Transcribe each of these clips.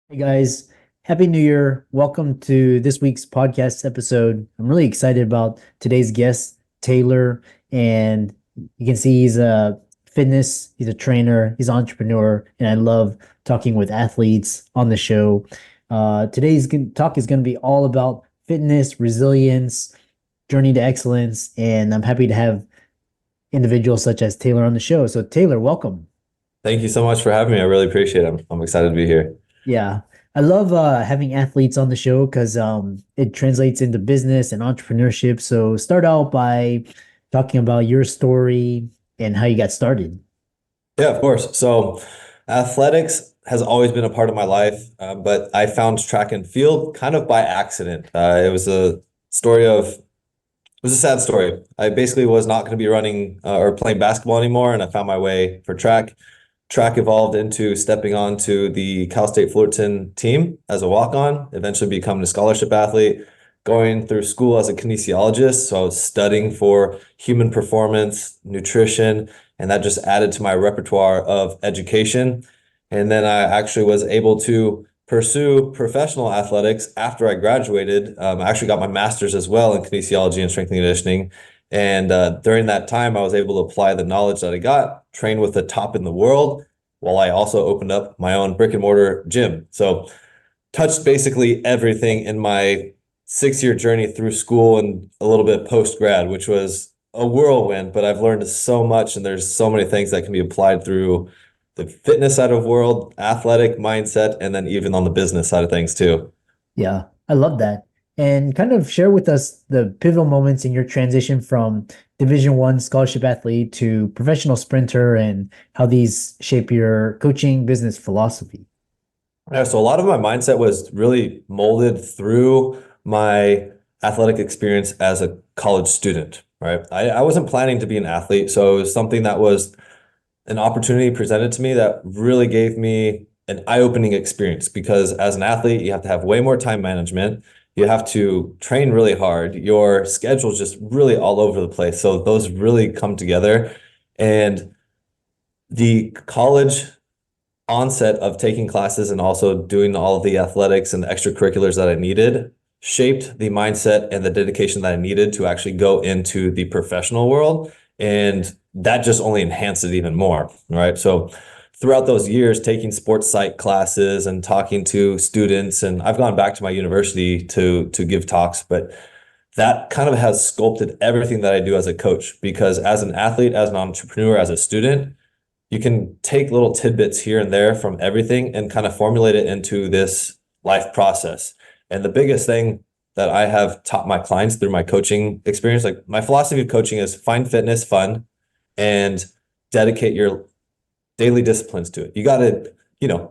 Hey guys, Happy New Year. Welcome to this week's podcast episode. I'm really excited about today's guest, Taylor, and you can see he's a trainer, he's an entrepreneur, and I love talking with athletes on the show. Talk is going to be all about fitness, resilience, journey to excellence, and I'm happy to have individuals such as Taylor on the show. So Taylor, welcome. Thank you so much for having me. I really appreciate it. I'm excited to be here. Yeah. I love having athletes on the show because it translates into business and entrepreneurship. So start out by talking about your story and how you got started. Yeah, of course. So, athletics has always been a part of my life, but I found track and field kind of by accident. It was a sad story. I basically was not going to be running or playing basketball anymore, and I found my way for track. Track evolved into stepping onto the Cal State Fullerton team as a walk-on, eventually becoming a scholarship athlete, going through school as a kinesiologist. So I was studying for human performance, nutrition, and that just added to my repertoire of education. And then I actually was able to pursue professional athletics after I graduated. I actually got my master's as well in kinesiology and strength and conditioning. And during that time, I was able to apply the knowledge that I got, train with the top in the world, while I also opened up my own brick and mortar gym. So touched basically everything in my 6 year journey through school and a little bit post grad, which was a whirlwind, but I've learned so much and there's so many things that can be applied through the fitness side of world, athletic mindset, and then even on the business side of things too. Yeah, I love that. And kind of share with us the pivotal moments in your transition from Division 1 scholarship athlete to professional sprinter and how these shape your coaching business philosophy. Yeah, so a lot of my mindset was really molded through my athletic experience as a college student, right? I wasn't planning to be an athlete, so it was something that was an opportunity presented to me that really gave me an eye-opening experience because as an athlete, you have to have way more time management. You have to train really hard. Your schedule is just really all over the place. So those really come together. And the college onset of taking classes and also doing all of the athletics and the extracurriculars that I needed shaped the mindset and the dedication that I needed to actually go into the professional world. And that just only enhanced it even more, right? So throughout those years, taking sports psych classes and talking to students, and I've gone back to my university to give talks, but that kind of has sculpted everything that I do as a coach because as an athlete, as an entrepreneur, as a student, you can take little tidbits here and there from everything and kind of formulate it into this life process. And the biggest thing that I have taught my clients through my coaching experience, like my philosophy of coaching is find fitness fun and dedicate your daily disciplines to it. You got to,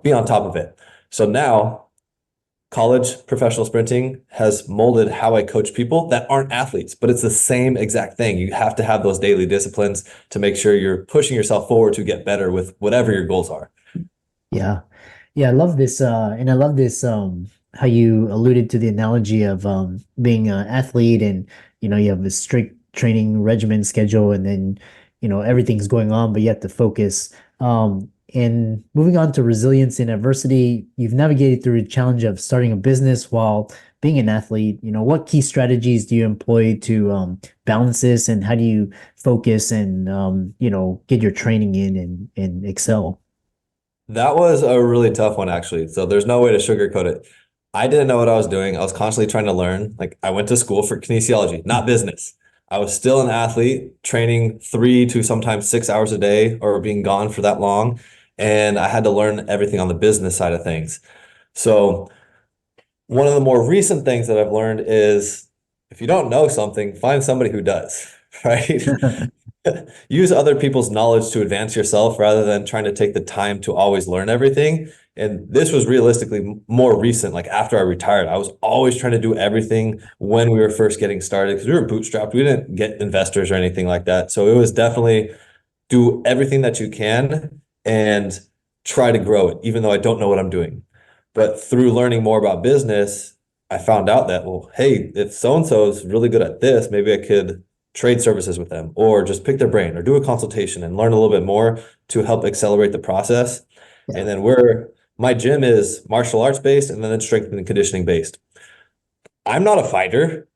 be on top of it. So now college professional sprinting has molded how I coach people that aren't athletes, but it's the same exact thing. You have to have those daily disciplines to make sure you're pushing yourself forward to get better with whatever your goals are. Yeah. Yeah, I love this and I love this how you alluded to the analogy of being an athlete and you have a strict training regimen schedule and then everything's going on but you have to focus. And moving on to resilience in adversity, you've navigated through the challenge of starting a business while being an athlete. What key strategies do you employ to balance this and how do you focus and get your training in and excel? That was a really tough one, actually. So there's no way to sugarcoat it. I didn't know what I was doing. I was constantly trying to learn. Like I went to school for kinesiology, not business. I was still an athlete, training 3 to sometimes 6 hours a day or being gone for that long. And I had to learn everything on the business side of things. So one of the more recent things that I've learned is if you don't know something, find somebody who does, right? Use other people's knowledge to advance yourself rather than trying to take the time to always learn everything. And this was realistically more recent, like after I retired. I was always trying to do everything when we were first getting started because we were bootstrapped. We didn't get investors or anything like that. So it was definitely do everything that you can and try to grow it, even though I don't know what I'm doing. But through learning more about business, I found out that, well, hey, if so-and-so is really good at this, maybe I could trade services with them or just pick their brain or do a consultation and learn a little bit more to help accelerate the process. Yeah. And then we're my gym is martial arts based and then strength and conditioning based. I'm not a fighter.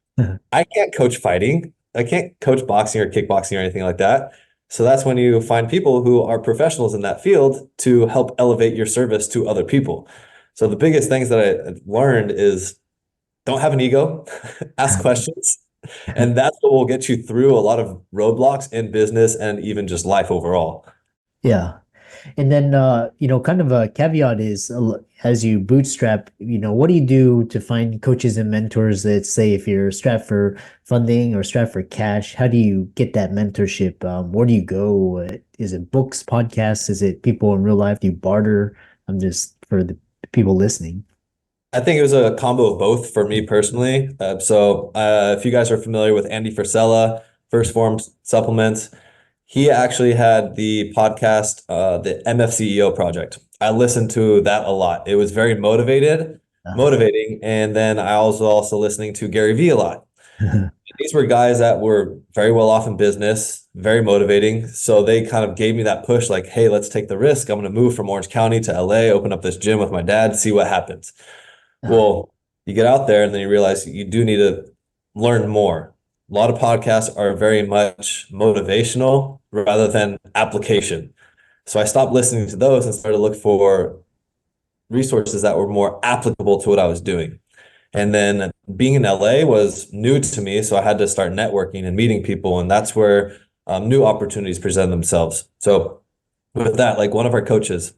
I can't coach fighting. I can't coach boxing or kickboxing or anything like that. So that's when you find people who are professionals in that field to help elevate your service to other people. So the biggest things that I learned is don't have an ego, ask questions, and that's what will get you through a lot of roadblocks in business and even just life overall. Yeah. And then, kind of a caveat is as you bootstrap, what do you do to find coaches and mentors? Let's say if you're strapped for funding or strapped for cash, how do you get that mentorship? Where do you go? Is it books, podcasts? Is it people in real life? Do you barter? I'm just for the people listening. I think it was a combo of both for me personally. If you guys are familiar with Andy Frisella, First Form Supplements, he actually had the podcast, the MFCEO Project. I listened to that a lot. It was very Uh, motivating. And then I also listening to Gary Vee a lot. These were guys that were very well off in business, very motivating. So they kind of gave me that push, like, hey, let's take the risk. I'm going to move from Orange County to LA, open up this gym with my dad, see what happens. uh, Well, you get out there and then you realize you do need to learn more. A lot of podcasts are very much motivational rather than application. So I stopped listening to those and started to look for resources that were more applicable to what I was doing. And then being in LA was new to me, so I had to start networking and meeting people, and that's where new opportunities present themselves. So with that, like one of our coaches,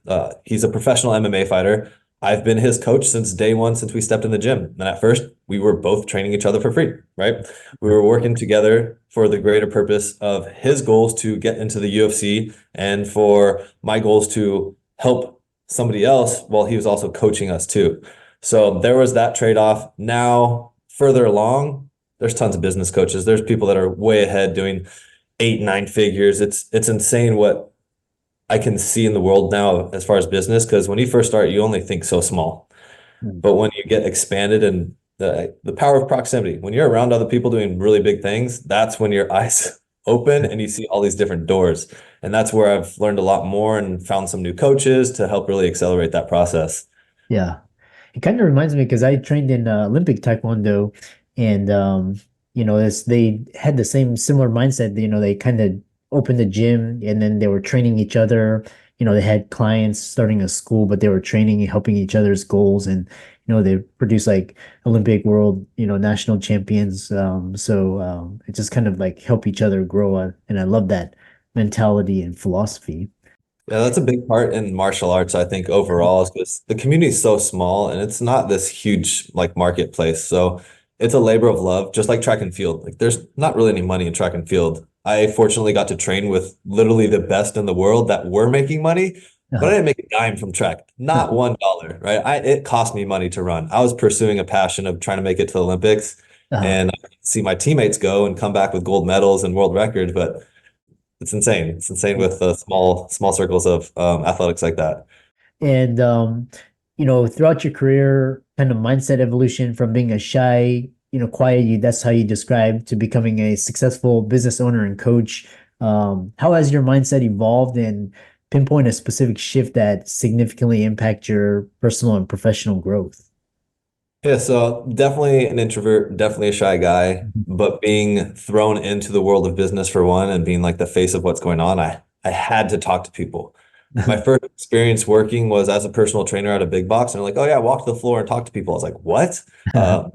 he's a professional MMA fighter. I've been his coach since day one, since we stepped in the gym. And at first, we were both training each other for free, right? We were working together for the greater purpose of his goals to get into the UFC and for my goals to help somebody else while he was also coaching us too. So there was that trade-off. Now, further along, there's tons of business coaches. There's people that are way ahead doing 8, 9 figures. It's insane what I can see in the world now as far as business, because when you first start, you only think so small. But when you get expanded and the power of proximity, when you're around other people doing really big things, that's when your eyes open and you see all these different doors. And that's where I've learned a lot more and found some new coaches to help really accelerate that process. Yeah. It kind of reminds me because I trained in Olympic Taekwondo, and they had the same similar mindset. They kind of opened the gym, and then they were training each other. They had clients starting a school, but they were training and helping each other's goals, and they produced like Olympic world, national champions. It just kind of like help each other grow, and I love that mentality and philosophy. Yeah, that's a big part in martial arts, I think, overall, is because the community is so small and it's not this huge like marketplace. So it's a labor of love, just like track and field. Like there's not really any money in track and field. I fortunately got to train with literally the best in the world that were making money, but I Uh-huh. didn't make a dime from track, not $1, right? It cost me money to run. I was pursuing a passion of trying to make it to the Olympics, Uh-huh. and I see my teammates go and come back with gold medals and world records, but it's insane. It's insane with the small circles of athletics like that. And throughout your career, kind of mindset evolution from being a shy, quiet, that's how you describe to becoming a successful business owner and coach. How has your mindset evolved and pinpoint a specific shift that significantly impact your personal and professional growth? Yeah, so definitely an introvert, definitely a shy guy, but being thrown into the world of business for one and being like the face of what's going on, I had to talk to people. My first experience working was as a personal trainer at a big box, and they're like, "Oh yeah, walk to the floor and talk to people." I was like, "What?" Uh,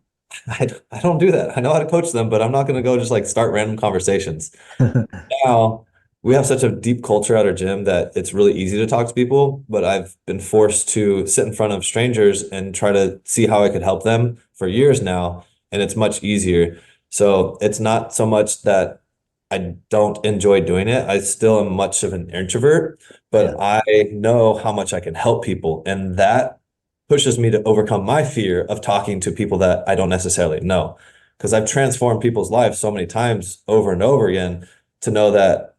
I don't do that. I know how to coach them, but I'm not going to go just like start random conversations. Now we have such a deep culture at our gym that it's really easy to talk to people, but I've been forced to sit in front of strangers and try to see how I could help them for years now, and it's much easier. So it's not so much that I don't enjoy doing it. I still am much of an introvert, but Yeah. I know how much I can help people, and that pushes me to overcome my fear of talking to people that I don't necessarily know. Because I've transformed people's lives so many times over and over again to know that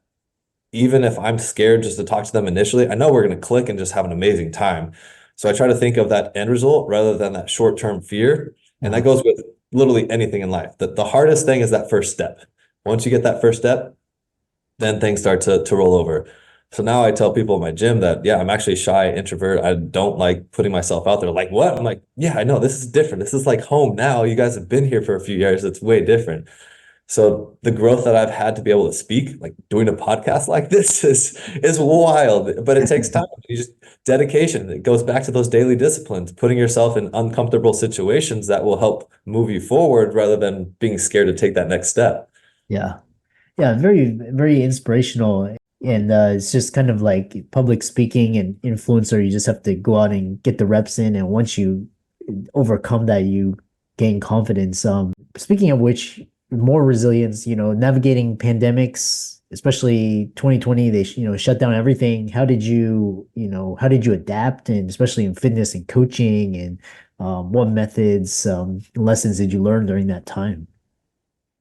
even if I'm scared just to talk to them initially, I know we're going to click and just have an amazing time. So I try to think of that end result rather than that short-term fear. And that Uh-huh. goes with literally anything in life. The hardest thing is that first step. Once you get that first step, then things start to roll over. So now I tell people in my gym that, yeah, I'm actually shy, introvert. I don't like putting myself out there. Like, what? I'm like, yeah, I know this is different. This is like home now. You guys have been here for a few years. It's way different. So the growth that I've had to be able to speak, like doing a podcast like this is wild, but it takes time. You just dedication. It goes back to those daily disciplines, putting yourself in uncomfortable situations that will help move you forward rather than being scared to take that next step. Yeah. Yeah, very inspirational. And it's just kind of like public speaking and influencer. You just have to go out and get the reps in. And once you overcome that, you gain confidence. Speaking of which, more resilience, navigating pandemics, especially 2020, they, shut down everything. How did you adapt? And especially in fitness and coaching, and what methods, lessons did you learn during that time?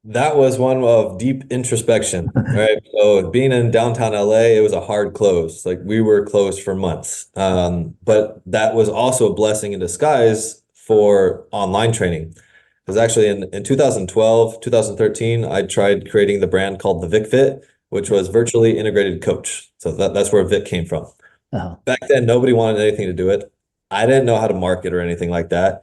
That was one of deep introspection, right? So being in downtown LA, it was a hard close. Like we were closed for months. But that was also a blessing in disguise for online training. Because actually in 2012, 2013, I tried creating the brand called the Vic Fit, which Yeah. was virtually integrated coach. So that's where Vic came from. Uh, Back then, nobody wanted anything to do it. I didn't know how to market or anything like that.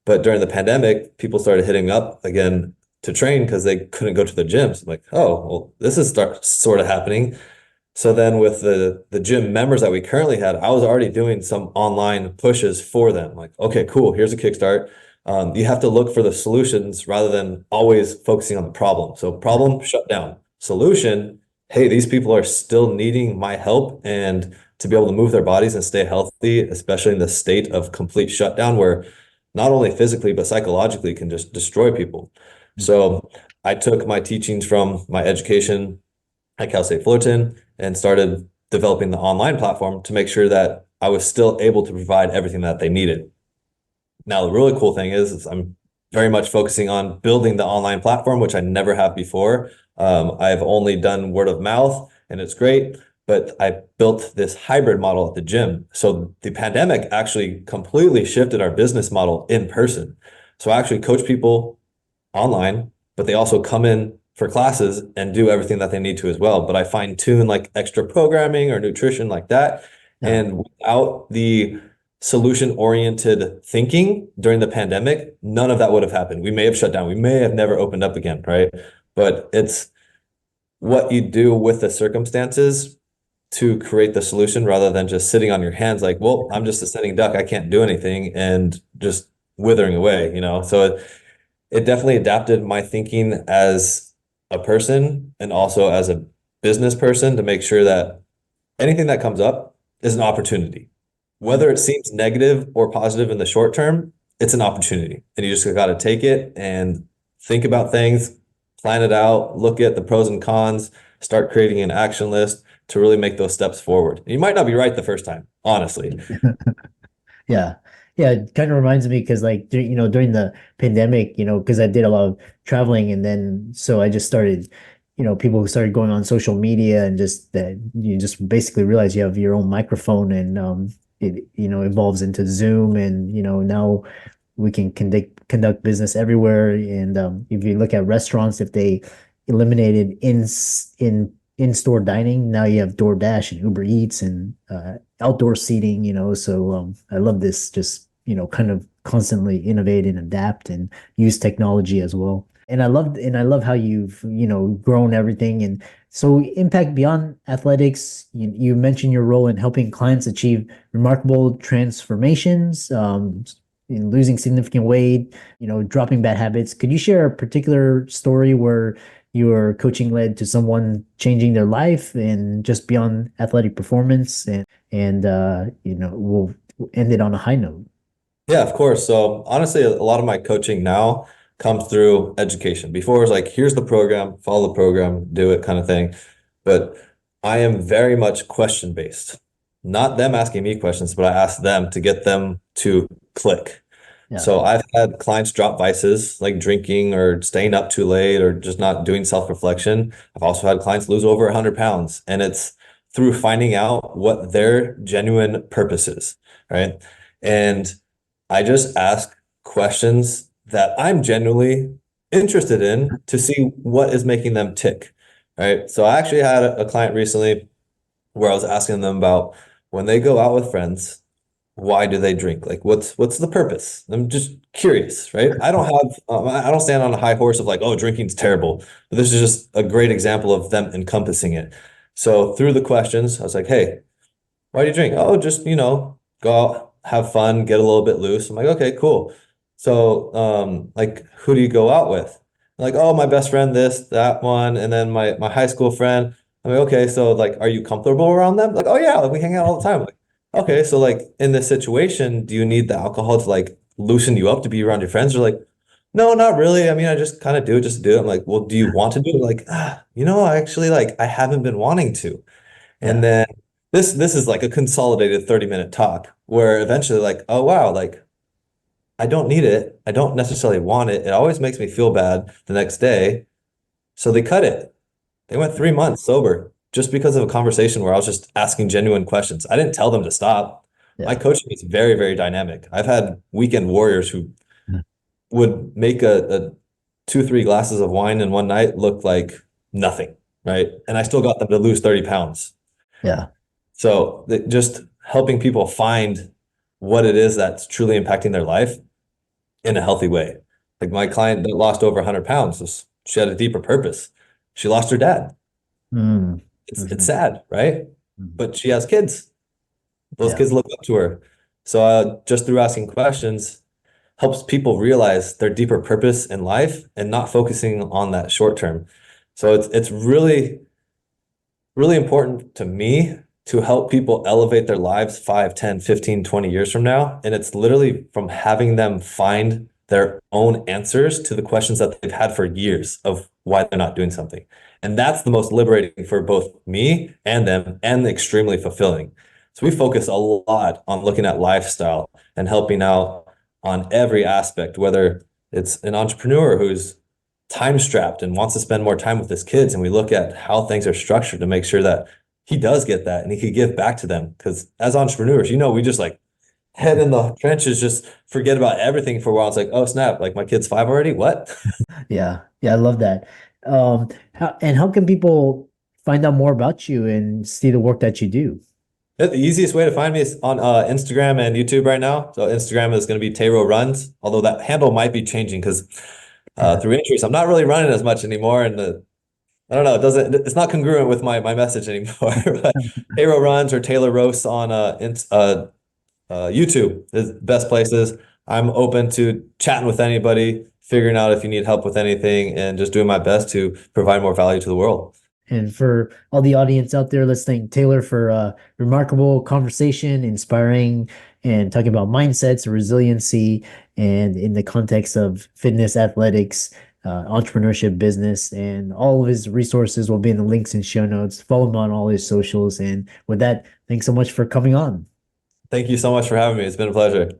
But during the pandemic, people started hitting me up again to train because they couldn't go to the gyms. I'm like, oh, well, this is sort of happening. So then with the gym members that we currently had, I was already doing some online pushes for them. Like, okay, cool, here's a kickstart. You have to look for the solutions rather than always focusing on the problem. So problem, shut down. Solution, hey, these people are still needing my help and to be able to move their bodies and stay healthy, especially in the state of complete shutdown where not only physically but psychologically can just destroy people. So I took my teachings from my education at Cal State Fullerton and started developing the online platform to make sure that I was still able to provide everything that they needed. Now, the really cool thing is I'm very much focusing on building the online platform, which I never have before. I've only done word of mouth, and it's great, but I built this hybrid model at the gym. So the pandemic actually completely shifted our business model in person. So I actually coach people online, but they also come in for classes and do everything that they need to as well. But I fine tune like extra programming or nutrition like that. yeah. And without the solution oriented thinking during the pandemic, none of that would have happened. We may have shut down. We may have never opened up again, right? But it's what you do with the circumstances to create the solution rather than just sitting on your hands like, well, I'm just a sitting duck. I can't do anything and just withering away. So it definitely adapted my thinking as a person and also as a business person to make sure that anything that comes up is an opportunity. Whether it seems negative or positive in the short term, it's an opportunity. And you just got to take it and think about things, plan it out, look at the pros and cons, start creating an action list to really make those steps forward. You might not be right the first time, honestly. Yeah. Yeah, it kind of reminds me because like during the pandemic, because I did a lot of traveling, and then so I just started, people started going on social media, and just that you just basically realize you have your own microphone, and it evolves into Zoom, and now we can conduct business everywhere. And if you look at restaurants, if they eliminated in-store dining, now you have DoorDash and Uber Eats and outdoor seating, so I love this, just kind of constantly innovate and adapt and use technology as well. And I love how you've grown everything. And so impact beyond athletics, you mentioned your role in helping clients achieve remarkable transformations, in losing significant weight, dropping bad habits. Could you share a particular story where your coaching led to someone changing their life and just beyond athletic performance, and we'll end it on a high note. Yeah, of course. So honestly, a lot of my coaching now comes through education. Before it was like, here's the program, follow the program, do it kind of thing. But I am very much question based. Not them asking me questions, but I ask them to get them to click. Yeah. So I've had clients drop vices like drinking or staying up too late or just not doing self-reflection. I've also had clients lose over 100 pounds, and it's through finding out what their genuine purpose is, right? And I just ask questions that I'm genuinely interested in to see what is making them tick, right? So I actually had a client recently. where I was asking them about when they go out with friends, why do they drink? Like, what's the purpose? I'm just curious, right? I don't stand on a high horse of like, oh, drinking's terrible. But this is just a great example of them encompassing it. So through the questions, I was like, hey, why do you drink? Oh, just, go out, have fun, get a little bit loose. I'm like, okay, cool. So, like, who do you go out with? Like, oh, my best friend, this, that one, and then my high school friend. I'm like, okay, so like, are you comfortable around them? Like, oh yeah, like, we hang out all the time. Like, okay, so like in this situation, do you need the alcohol to like loosen you up to be around your friends? Or like, no, not really. I mean, I just kind of do it just to do it. I'm like, well, do you want to do it? Like, I actually like I haven't been wanting to. And Yeah. then this is like a consolidated 30-minute talk where eventually like, oh wow, like I don't need it. I don't necessarily want it. It always makes me feel bad the next day. So they cut it. They went 3 months sober just because of a conversation where I was just asking genuine questions. I didn't tell them to stop. My Yeah. coaching is very, very dynamic. I've had weekend warriors who would make a 2, 3 glasses of wine in one night look like nothing, right? And I still got them to lose 30 pounds. Yeah. So just helping people find what it is that's truly impacting their life in a healthy way. Like my client that lost over 100 pounds, she had a deeper purpose. She lost her dad. Mm. It's Mhm. sad, right? Mhm. But she has kids. Those Yeah. kids look up to her. So just through asking questions helps people realize their deeper purpose in life and not focusing on that short term. So it's really really important to me to help people elevate their lives 5, 10, 15, 20 years from now. And it's literally from having them find their own answers to the questions that they've had for years of why they're not doing something. And that's the most liberating for both me and them and extremely fulfilling. So we focus a lot on looking at lifestyle and helping out on every aspect, whether it's an entrepreneur who's time strapped and wants to spend more time with his kids. And we look at how things are structured to make sure that he does get that and he could give back to them. Because as entrepreneurs, we just like head in the trenches, just forget about everything for a while. It's like, oh snap, like my kid's 5 already. What? Yeah. Yeah. I love that. How can people find out more about you and see the work that you do? The easiest way to find me is on Instagram and YouTube right now. So Instagram is going to be Taylor Runs, although that handle might be changing because through injuries, I'm not really running as much anymore. And I don't know. It's not congruent with my message anymore. But Taylor Runs or Taylor Ros on YouTube is the best places. I'm open to chatting with anybody, figuring out if you need help with anything, and just doing my best to provide more value to the world. And for all the audience out there, let's thank Taylor for a remarkable conversation, inspiring, and talking about mindsets, resiliency, and in the context of fitness, athletics, entrepreneurship, business, and all of his resources will be in the links and show notes. Follow him on all his socials. And with that, thanks so much for coming on. Thank you so much for having me. It's been a pleasure.